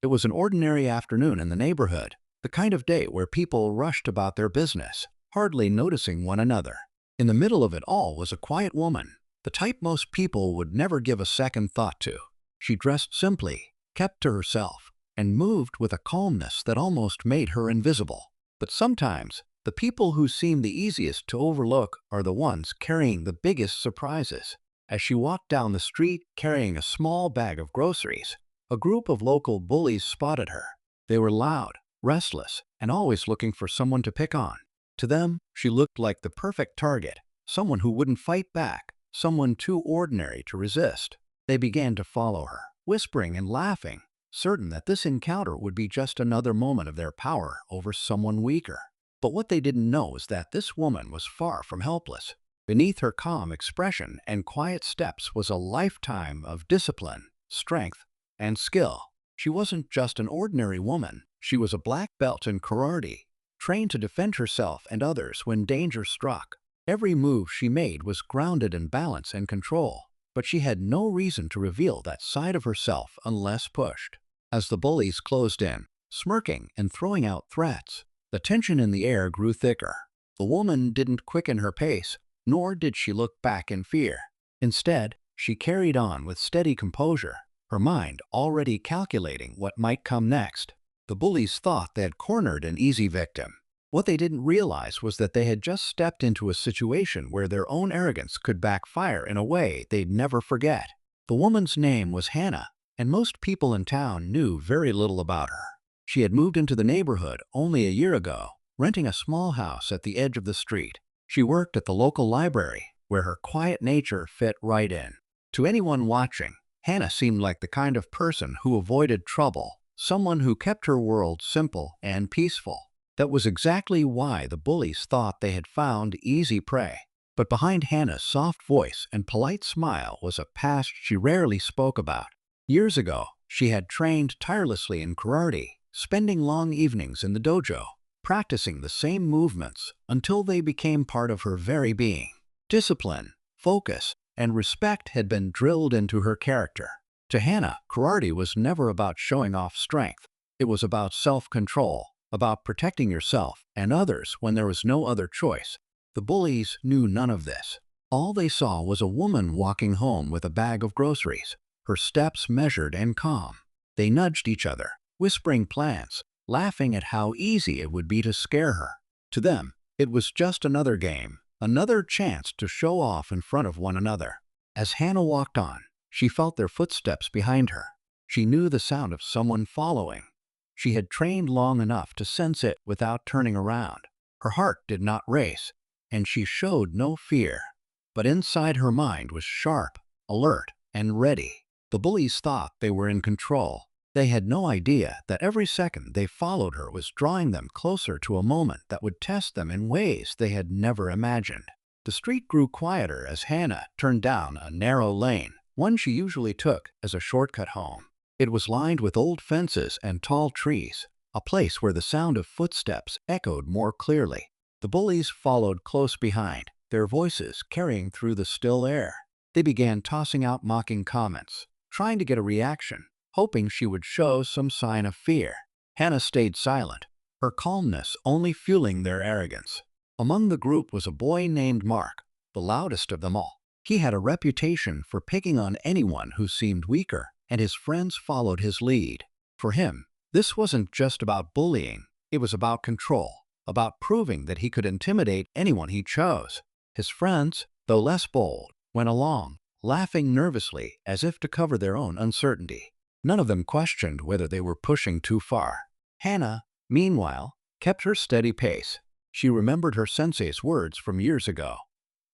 It was an ordinary afternoon in the neighborhood, the kind of day where people rushed about their business, hardly noticing one another. In the middle of it all was a quiet woman, the type most people would never give a second thought to. She dressed simply, kept to herself, and moved with a calmness that almost made her invisible. But sometimes, the people who seem the easiest to overlook are the ones carrying the biggest surprises. As she walked down the street carrying a small bag of groceries, a group of local bullies spotted her. They were loud, restless, and always looking for someone to pick on. To them, she looked like the perfect target, someone who wouldn't fight back, someone too ordinary to resist. They began to follow her, whispering and laughing, certain that this encounter would be just another moment of their power over someone weaker. But what they didn't know is that this woman was far from helpless. Beneath her calm expression and quiet steps was a lifetime of discipline, strength, and skill. She wasn't just an ordinary woman. She was a black belt in karate, trained to defend herself and others when danger struck. Every move she made was grounded in balance and control, but she had no reason to reveal that side of herself unless pushed. As the bullies closed in, smirking and throwing out threats, the tension in the air grew thicker. The woman didn't quicken her pace, nor did she look back in fear. Instead, she carried on with steady composure, her mind already calculating what might come next. The bullies thought they had cornered an easy victim. What they didn't realize was that they had just stepped into a situation where their own arrogance could backfire in a way they'd never forget. The woman's name was Hannah, and most people in town knew very little about her. She had moved into the neighborhood only a year ago, renting a small house at the edge of the street. She worked at the local library, where her quiet nature fit right in. To anyone watching, Hannah seemed like the kind of person who avoided trouble, someone who kept her world simple and peaceful. That was exactly why the bullies thought they had found easy prey. But behind Hannah's soft voice and polite smile was a past she rarely spoke about. Years ago, she had trained tirelessly in karate, spending long evenings in the dojo, practicing the same movements until they became part of her very being. Discipline, focus, and respect had been drilled into her character. To Hannah, karate was never about showing off strength. It was about self-control, about protecting yourself and others when there was no other choice. The bullies knew none of this. All they saw was a woman walking home with a bag of groceries, her steps measured and calm. They nudged each other, whispering plans, laughing at how easy it would be to scare her. To them, it was just another game, another chance to show off in front of one another. As Hannah walked on, she felt their footsteps behind her. She knew the sound of someone following. She had trained long enough to sense it without turning around. Her heart did not race, and she showed no fear. But inside her mind was sharp, alert, and ready. The bullies thought they were in control. They had no idea that every second they followed her was drawing them closer to a moment that would test them in ways they had never imagined. The street grew quieter as Hannah turned down a narrow lane, one she usually took as a shortcut home. It was lined with old fences and tall trees, a place where the sound of footsteps echoed more clearly. The bullies followed close behind, their voices carrying through the still air. They began tossing out mocking comments, trying to get a reaction, hoping she would show some sign of fear. Hannah stayed silent, her calmness only fueling their arrogance. Among the group was a boy named Mark, the loudest of them all. He had a reputation for picking on anyone who seemed weaker, and his friends followed his lead. For him, this wasn't just about bullying, it was about control, about proving that he could intimidate anyone he chose. His friends, though less bold, went along, laughing nervously as if to cover their own uncertainty. None of them questioned whether they were pushing too far. Hannah, meanwhile, kept her steady pace. She remembered her sensei's words from years ago.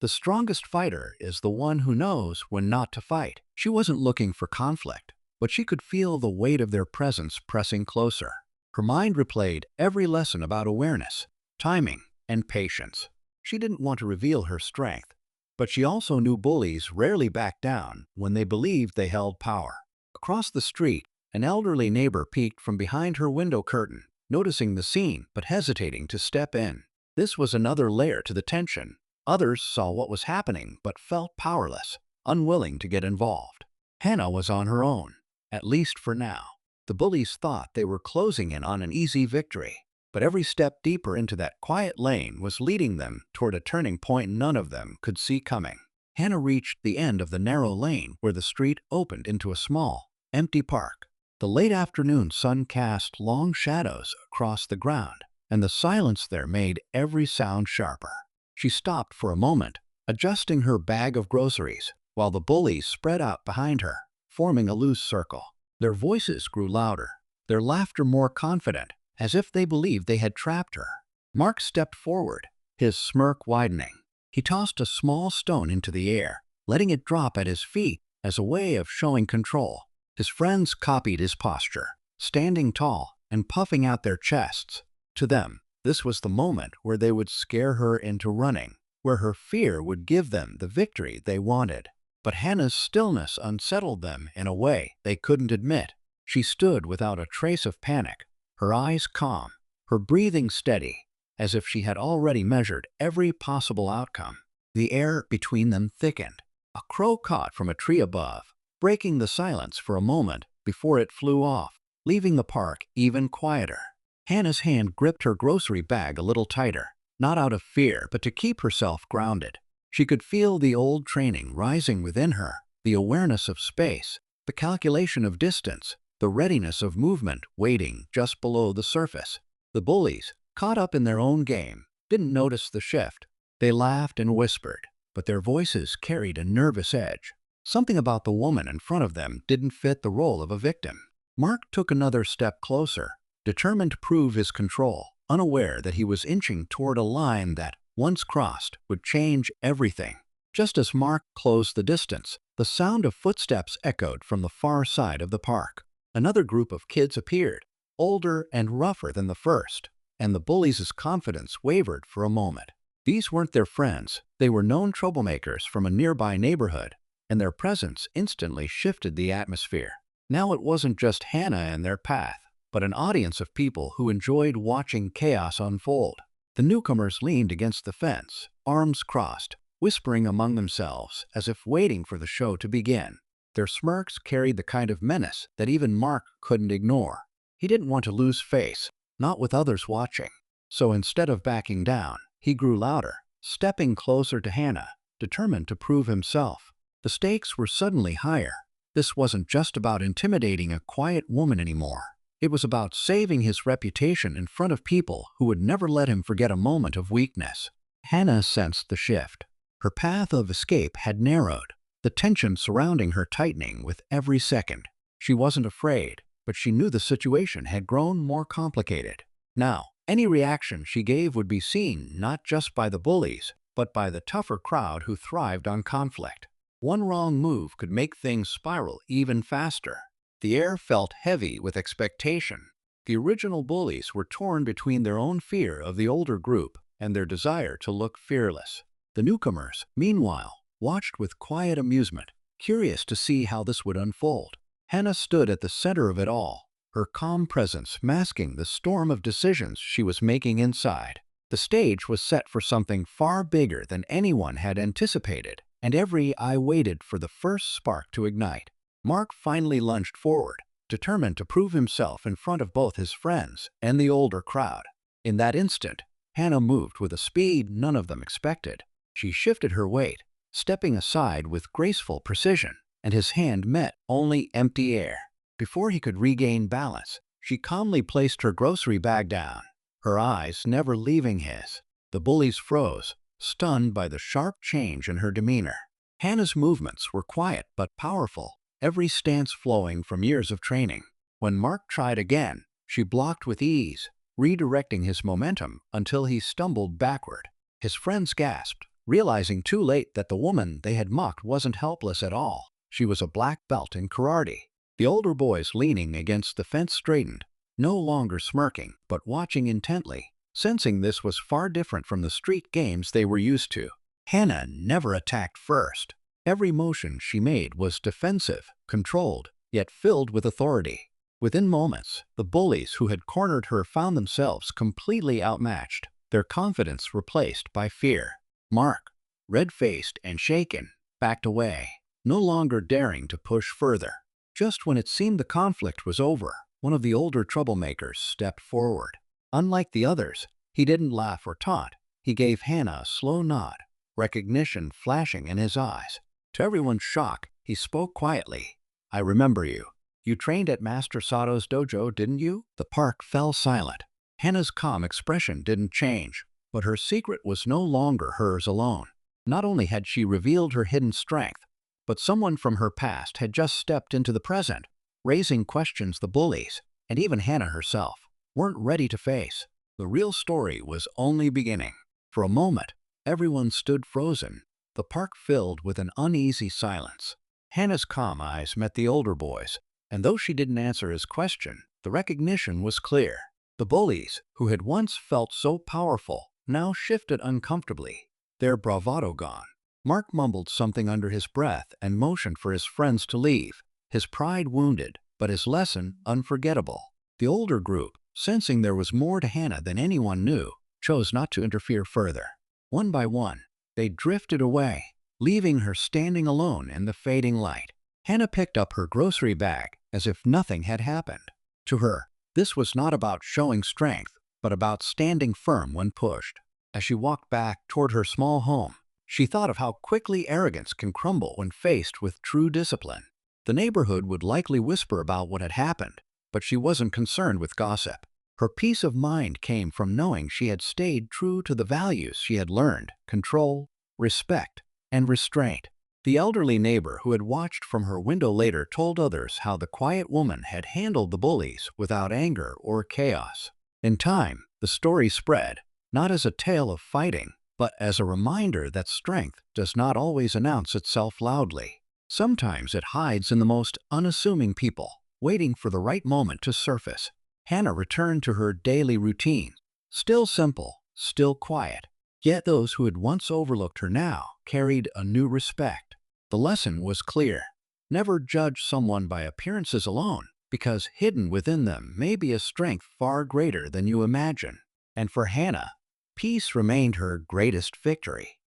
The strongest fighter is the one who knows when not to fight. She wasn't looking for conflict, but she could feel the weight of their presence pressing closer. Her mind replayed every lesson about awareness, timing, and patience. She didn't want to reveal her strength, but she also knew bullies rarely backed down when they believed they held power. Across the street, an elderly neighbor peeked from behind her window curtain, noticing the scene but hesitating to step in. This was another layer to the tension. Others saw what was happening but felt powerless, unwilling to get involved. Hannah was on her own, at least for now. The bullies thought they were closing in on an easy victory, but every step deeper into that quiet lane was leading them toward a turning point none of them could see coming. Hannah reached the end of the narrow lane where the street opened into a small, empty park. The late afternoon sun cast long shadows across the ground, and the silence there made every sound sharper. She stopped for a moment, adjusting her bag of groceries, while the bullies spread out behind her, forming a loose circle. Their voices grew louder, their laughter more confident, as if they believed they had trapped her. Mark stepped forward, his smirk widening. He tossed a small stone into the air, letting it drop at his feet as a way of showing control. His friends copied his posture, standing tall and puffing out their chests. To them, this was the moment where they would scare her into running, where her fear would give them the victory they wanted. But Hannah's stillness unsettled them in a way they couldn't admit. She stood without a trace of panic, her eyes calm, her breathing steady, as if she had already measured every possible outcome. The air between them thickened. A crow caught from a tree above, breaking the silence for a moment before it flew off, leaving the park even quieter. Hannah's hand gripped her grocery bag a little tighter, not out of fear but to keep herself grounded. She could feel the old training rising within her, the awareness of space, the calculation of distance, the readiness of movement waiting just below the surface. The bullies, caught up in their own game, didn't notice the shift. They laughed and whispered, but their voices carried a nervous edge. Something about the woman in front of them didn't fit the role of a victim. Mark took another step closer, determined to prove his control, unaware that he was inching toward a line that, once crossed, would change everything. Just as Mark closed the distance, the sound of footsteps echoed from the far side of the park. Another group of kids appeared, older and rougher than the first, and the bullies' confidence wavered for a moment. These weren't their friends, they were known troublemakers from a nearby neighborhood, and their presence instantly shifted the atmosphere. Now it wasn't just Hannah in their path, but an audience of people who enjoyed watching chaos unfold. The newcomers leaned against the fence, arms crossed, whispering among themselves as if waiting for the show to begin. Their smirks carried the kind of menace that even Mark couldn't ignore. He didn't want to lose face, not with others watching. So instead of backing down, he grew louder, stepping closer to Hannah, determined to prove himself. The stakes were suddenly higher. This wasn't just about intimidating a quiet woman anymore. It was about saving his reputation in front of people who would never let him forget a moment of weakness. Hannah sensed the shift. Her path of escape had narrowed, the tension surrounding her tightening with every second. She wasn't afraid, but she knew the situation had grown more complicated. Now, any reaction she gave would be seen not just by the bullies, but by the tougher crowd who thrived on conflict. One wrong move could make things spiral even faster. The air felt heavy with expectation. The original bullies were torn between their own fear of the older group and their desire to look fearless. The newcomers, meanwhile, watched with quiet amusement, curious to see how this would unfold. Hannah stood at the center of it all, her calm presence masking the storm of decisions she was making inside. The stage was set for something far bigger than anyone had anticipated, and every eye waited for the first spark to ignite. Mark finally lunged forward, determined to prove himself in front of both his friends and the older crowd. In that instant, Hannah moved with a speed none of them expected. She shifted her weight, stepping aside with graceful precision, and his hand met only empty air. Before he could regain balance, she calmly placed her grocery bag down, her eyes never leaving his. The bullies froze, stunned by the sharp change in her demeanor. Hannah's movements were quiet but powerful, every stance flowing from years of training. When Mark tried again, she blocked with ease, redirecting his momentum until he stumbled backward. His friends gasped, realizing too late that the woman they had mocked wasn't helpless at all. She was a black belt in karate. The older boys leaning against the fence straightened, no longer smirking, but watching intently, sensing this was far different from the street games they were used to. Hannah never attacked first. Every motion she made was defensive, controlled, yet filled with authority. Within moments, the bullies who had cornered her found themselves completely outmatched, their confidence replaced by fear. Mark, red-faced and shaken, backed away, no longer daring to push further. Just when it seemed the conflict was over, One of the older troublemakers stepped forward. Unlike the others, he didn't laugh or taunt. He gave Hannah a slow nod, recognition flashing in his eyes. To everyone's shock, he spoke quietly. "I remember you. You trained at Master Sato's dojo, didn't you?" The park fell silent. Hannah's calm expression didn't change, but her secret was no longer hers alone. Not only had she revealed her hidden strength, but someone from her past had just stepped into the present, raising questions the bullies, and even Hannah herself, weren't ready to face. The real story was only beginning. For a moment, everyone stood frozen, the park filled with an uneasy silence. Hannah's calm eyes met the older boys, and though she didn't answer his question, the recognition was clear. The bullies, who had once felt so powerful, now shifted uncomfortably, their bravado gone. Mark mumbled something under his breath and motioned for his friends to leave, his pride wounded, but his lesson unforgettable. The older group, sensing there was more to Hannah than anyone knew, chose not to interfere further. One by one, they drifted away, leaving her standing alone in the fading light. Hannah picked up her grocery bag as if nothing had happened. To her, this was not about showing strength, but about standing firm when pushed. As she walked back toward her small home, she thought of how quickly arrogance can crumble when faced with true discipline. The neighborhood would likely whisper about what had happened, but she wasn't concerned with gossip. Her peace of mind came from knowing she had stayed true to the values she had learned: control, respect, and restraint. The elderly neighbor who had watched from her window later told others how the quiet woman had handled the bullies without anger or chaos. In time, the story spread, not as a tale of fighting, but as a reminder that strength does not always announce itself loudly. Sometimes it hides in the most unassuming people, waiting for the right moment to surface. Hannah returned to her daily routine, still simple, still quiet. Yet those who had once overlooked her now carried a new respect. The lesson was clear. Never judge someone by appearances alone, because hidden within them may be a strength far greater than you imagine. And for Hannah, peace remained her greatest victory.